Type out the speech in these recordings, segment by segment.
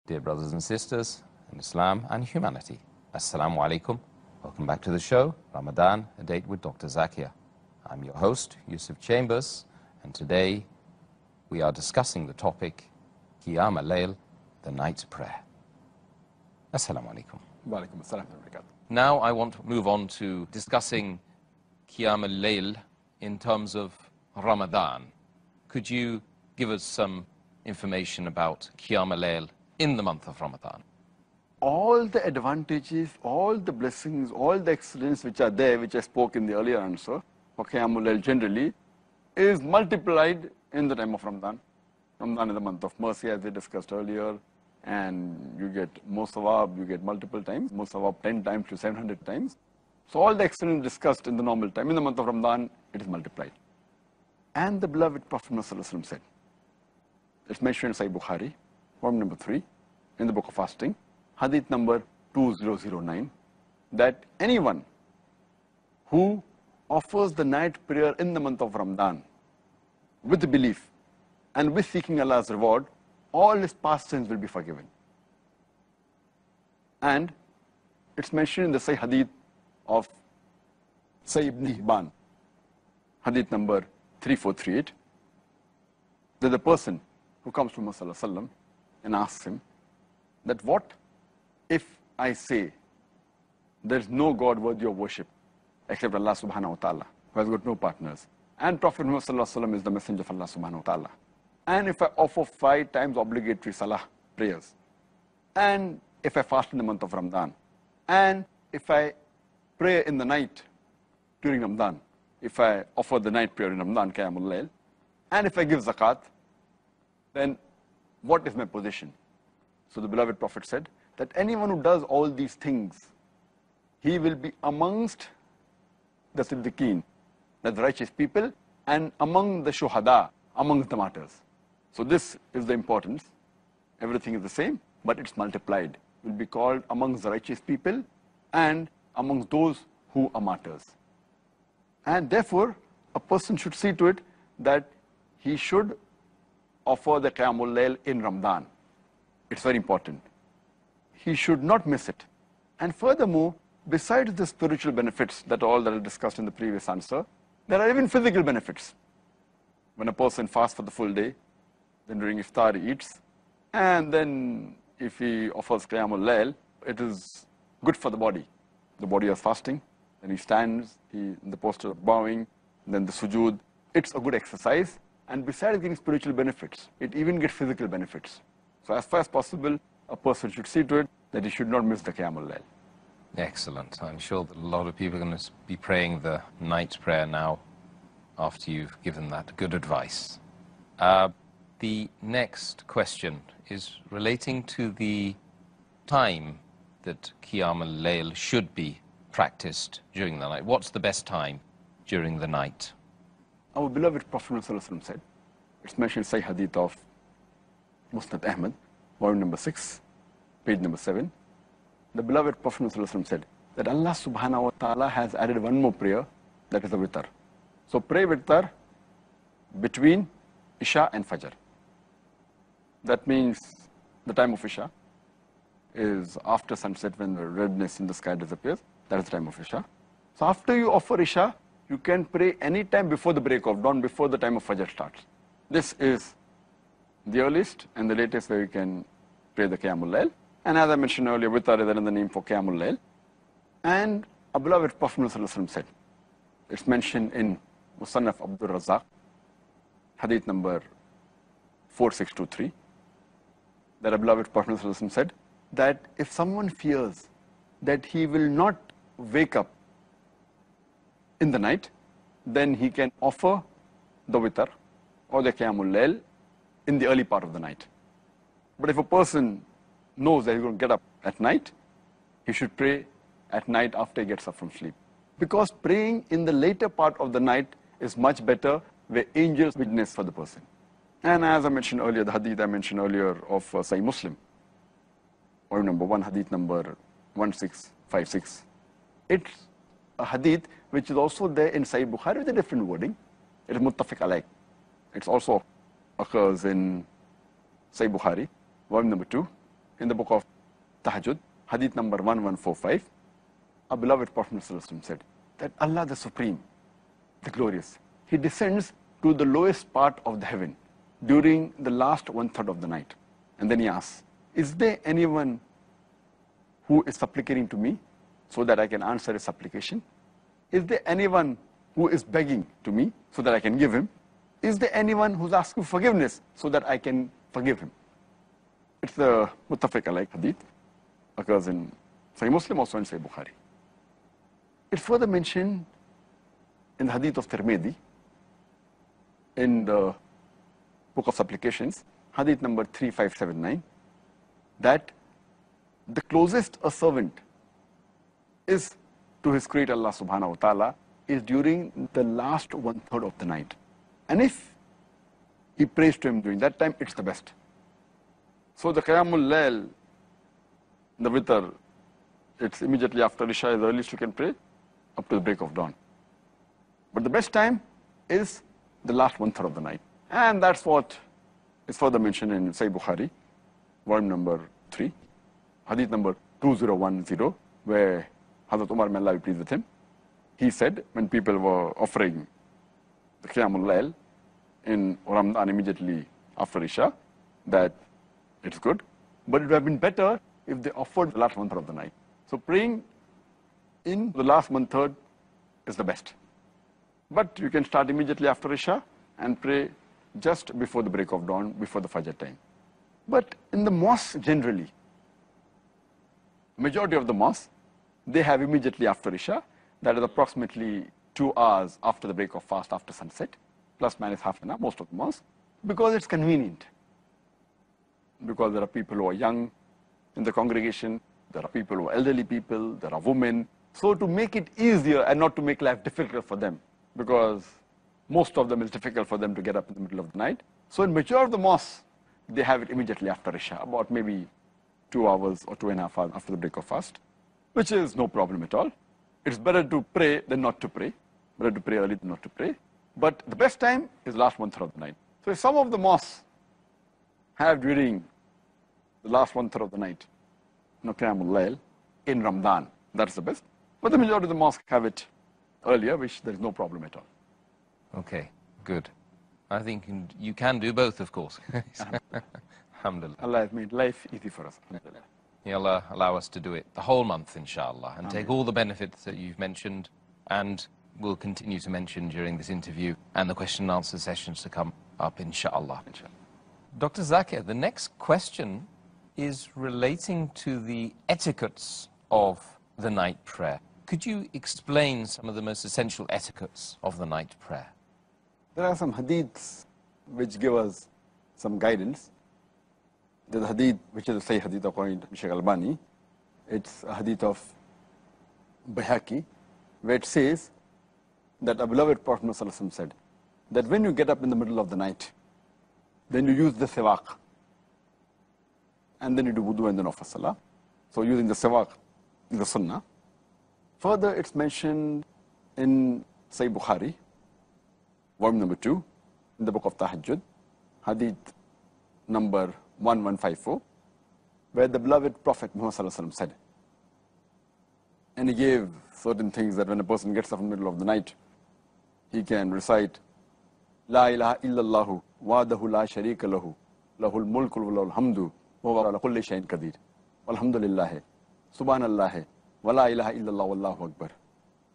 Dear brothers and sisters in Islam and humanity, Assal-mo-alaikum. Welcome back to the show, Ramadan, a date with Dr. Zakir. I'm your host, Yusuf Chambers, and today we are discussing the topic, Qiyaam Layl, the night prayer. Assalamu-alaikum. Walaikum assalam wa barakatuh. Now I want to move on to discussing Qiyaam Layl in terms of Ramadan. Could you give us some information about Qiyaam Layl in the month of Ramadan? All the advantages, all the blessings, all the excellence which are there, which I spoke in the earlier answer, for Qiyaam Layl generally, is multiplied in the time of Ramadan. Ramadan is the month of mercy, as we discussed earlier, and you get more sawab, you get multiple times, more sawab 10 times to 700 times. So all the excellence discussed in the normal time, in the month of Ramadan, it is multiplied. And the beloved Prophet ﷺ said, it's mentioned in Sahih Bukhari, volume number 3, in the book of fasting, hadith number 2009, that anyone who offers the night prayer in the month of Ramadan with the belief and with seeking Allah's reward, all his past sins will be forgiven. And it's mentioned in the Sahih hadith of Sahih ibn Hibban, hadith number 3438, that the person who comes to Muhammad sallallahu alaihi wasallam and asks him that what if I say there is no God worthy of worship except Allah subhanahu wa ta'ala, who has got no partners, and Prophet Muhammad sallallahu alaihi wasallam is the messenger of Allah subhanahu wa ta'ala, and if I offer 5 times obligatory salah prayers, and if I fast in the month of Ramadan, and if I pray in the night during Ramadan, if I offer the night prayer in Ramadan, Qiyaam Layl, and if I give zakat, then what is my position? So the beloved Prophet said that anyone who does all these things, he will be amongst the Siddiqeen, that's the righteous people, and among the Shuhada, amongst the martyrs. So this is the importance. Everything is the same, but it's multiplied. Will be called amongst the righteous people and amongst those who are martyrs. And therefore, a person should see to it that he should offer the Qiyaam Layl in Ramadan. It's very important. He should not miss it. And furthermore, besides the spiritual benefits that I discussed in the previous answer, there are even physical benefits. When a person fasts for the full day, then during iftar he eats, and then if he offers Qiyaam Layl, it is good for the body. The body is fasting, then he stands, in the posture of bowing, then the sujood. It's a good exercise, and besides getting spiritual benefits, it even gets physical benefits. So as far as possible, a person should see to it that he should not miss the Qiyaam Layl. Excellent. I'm sure that a lot of people are going to be praying the night prayer now after you've given that good advice. The next question is relating to the time that Qiyaam Layl should be practiced during the night. What's the best time during the night? Our beloved Prophet ﷺ said, it's mentioned in Sahih Hadith of Musnad Ahmad, volume number 6, page number 7. The beloved Prophet ﷺ said that Allah subhanahu wa ta'ala has added one more prayer, that is the witr. So pray witr between Isha and Fajr. That means the time of Isha is after sunset, when the redness in the sky disappears. That is the time of Isha. So after you offer Isha, you can pray any time before the break of dawn, before the time of Fajr starts. This is the earliest and the latest where you can pray the Qiyaam Layl. And as I mentioned earlier, witr is another name for Qiyaam Layl. And a beloved Prophet ﷺ said, it's mentioned in Musannaf Abdul Razak, hadith number 4623, that a beloved Prophet ﷺ said that if someone fears that he will not wake up in the night, then he can offer the witr or the Qiyaam Layl in the early part of the night. But if a person knows that he's going to get up at night, he should pray at night after he gets up from sleep. Because praying in the later part of the night is much better, where angels witness for the person. And as I mentioned earlier, the hadith I mentioned earlier of Sahih Muslim, or number 1, hadith number 1656. It's a hadith which is also there in Sahih Bukhari with a different wording. It is muttafiq alayh. It also occurs in Sahih Bukhari, volume number 2, in the book of Tahajjud, hadith number 1145, our beloved Prophet ﷺ said that Allah the Supreme, the Glorious, He descends to the lowest part of the heaven during the last 1/3 of the night. And then He asks, is there anyone who is supplicating to me so that I can answer his supplication? Is there anyone who is begging to me so that I can give him? Is there anyone who's asking forgiveness so that I can forgive him? It's the muttafiq alayh hadith, occurs in Sahih Muslim, also in Sahih Bukhari. It's further mentioned in the hadith of Tirmidhi, in the book of supplications, hadith number 3579, that the closest a servant is to his creator Allah subhanahu wa ta'ala is during the last 1/3 of the night. And if he prays to him during that time, it's the best. So the Qiyamul Layl, the witr, it's immediately after Isha is the earliest you can pray, up to the break of dawn. But the best time is the last 1/3 of the night. And that's what is further mentioned in Sahih Bukhari, volume number 3, hadith number 2010, where Hazrat Umar, may Allah be pleased with him, he said when people were offering the Qiyamul Layl in Ramadan immediately after Isha, that it's good, but it would have been better if they offered the last 1/3 of the night. So praying in the last 1/3 is the best. But you can start immediately after Isha and pray just before the break of dawn, before the Fajr time. But in the mosque generally, majority of the mosques, they have immediately after Isha, that is approximately 2 hours after the break of fast, after sunset, plus minus half an hour, most of the mosques, because it's convenient. Because there are people who are young in the congregation, there are people who are elderly people, there are women. So to make it easier and not to make life difficult for them, because most of them it's difficult for them to get up in the middle of the night. So in majority of the mosques, they have it immediately after Isha, about maybe 2 hours or 2.5 hours after the break of fast, which is no problem at all. It's better to pray than not to pray. Better to pray early than not to pray. But the best time is last 1/3 of the night. So if some of the mosques have during the last 1/3 of the night, Qiyamul Layl in Ramadan, that's the best. But the majority of the mosques have it earlier, which there is no problem at all. Okay, good. I think you can do both, of course. Alhamdulillah. Allah has made life easy for us. Alhamdulillah. May Allah allow us to do it the whole month, inshallah, and take all the benefits that you've mentioned and will continue to mention during this interview and the question and answer sessions to come up, inshallah. Dr. Zakir, the next question is relating to the etiquettes of the night prayer. Could you explain some of the most essential etiquettes of the night prayer? There are some hadiths which give us some guidance. There's a hadith, which is a Sahih hadith according to Shaykh Albani. It's a hadith of Bayhaqi, where it says that our beloved Prophet ﷺ said that when you get up in the middle of the night, then you use the siwak, and then you do wudu and then offer salah. So using the siwak is the sunnah. Further, it's mentioned in Sahih Bukhari, volume number 2, in the book of Tahajjud, hadith number 1154, where the beloved Prophet Muhammad ﷺ said, and he gave certain things that when a person gets up in the middle of the night, he can recite, La ilaha illallahu, wa'dahu la sharika lahu, lahul mulku wa lahul hamdu, wa huwa ala kulli shay'in qadir, walhamdulillahi, subhanallahi, wa la ilaha illallah wallahu akbar,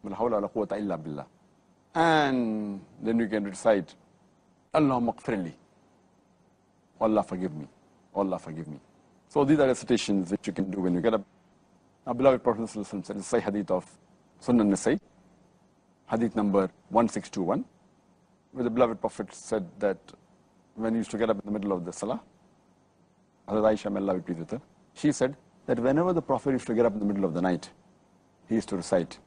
wa la hawla wa la quwwata illa billah. And then you can recite, Allahumma qfirli, Allah forgive me, Allah forgive me. So these are recitations which you can do when you get up. Our beloved Prophet ﷺ said, it's a hadith of Sunan Nasai, hadith number 1621, where the beloved Prophet said that when he used to get up in the middle of the salah, Hazrat Aisha, may Allah be pleased with her, she said that whenever the Prophet used to get up in the middle of the night, he used to recite,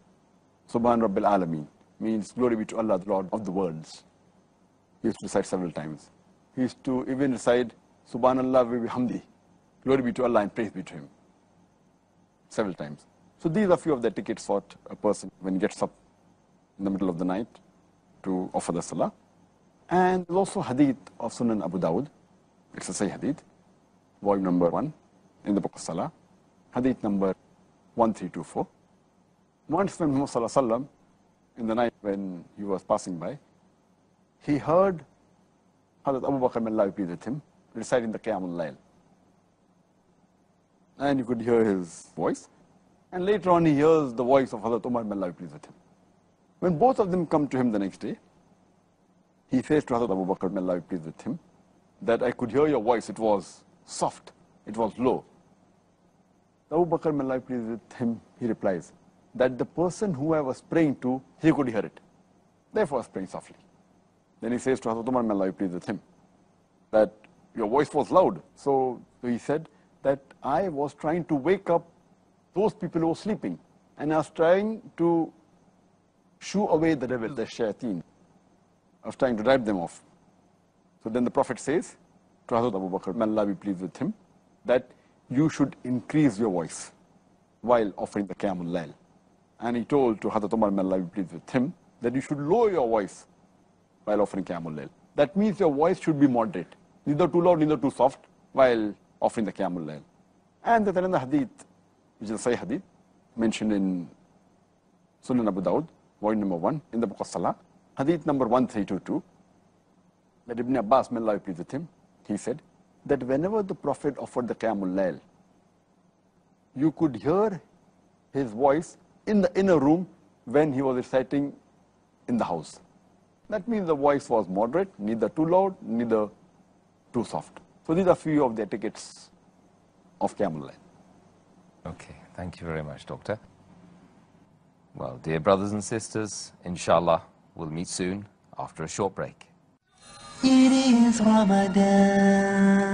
Subhan Rabbil Alameen, means glory be to Allah, the Lord of the worlds. He used to recite several times. He used to even recite, Subhanallah wa bihamdi, glory be to Allah and praise be to Him, several times. So these are few of the etiquettes for a person when he gets up in the middle of the night to offer the salah. And there's also hadith of Sunan Abu Dawud. It's a Sahih hadith, volume number 1, in the book of Salah, hadith number 1324. Once when Muhammad Sallallahu Alaihi Wasallam, in the night when he was passing by, he heard Hazrat Abu Bakr, may Allah be pleased with him, reciting the Qiyaam Layl. And you could hear his voice. And later on he hears the voice of Hazrat Umar, may Allah be pleased with him. When both of them come to him the next day, he says to Hazrat Abu Bakr, may Allah be pleased with him, that I could hear your voice, it was soft, it was low. Abu Bakr, may Allah be pleased with him, he replies, that the person who I was praying to, he could hear it. Therefore I was praying softly. Then he says to Hazrat Umar, may Allah be pleased with him, that your voice was loud. So he said that I was trying to wake up those people who were sleeping, and I was trying to shoo away the devil, the shayateen. I was trying to drive them off. So then the Prophet says to Hazrat Abu Bakr, may Allah be pleased with him, that you should increase your voice while offering the Qiyaam Layl. And he told to Hazrat Umar, may Allah be pleased with him, that you should lower your voice while offering Qiyaam Layl. That means your voice should be moderate, neither too loud, neither too soft, while offering the Qiyaam Layl. And there's another hadith, which is a Sahih hadith, mentioned in Sunan Abu Dawud, volume number 1, in the book of Salah, hadith number 1322, that Ibn Abbas, may Allah be pleased with him, he said that whenever the Prophet offered the Qiyaam Layl, you could hear his voice in the inner room when he was reciting in the house. That means the voice was moderate, neither too loud, neither too soft. So these are few of the etiquettes of Qiyaam Layl. Okay, thank you very much, Doctor. Well, dear brothers and sisters, inshallah, we'll meet soon after a short break. It is Ramadan.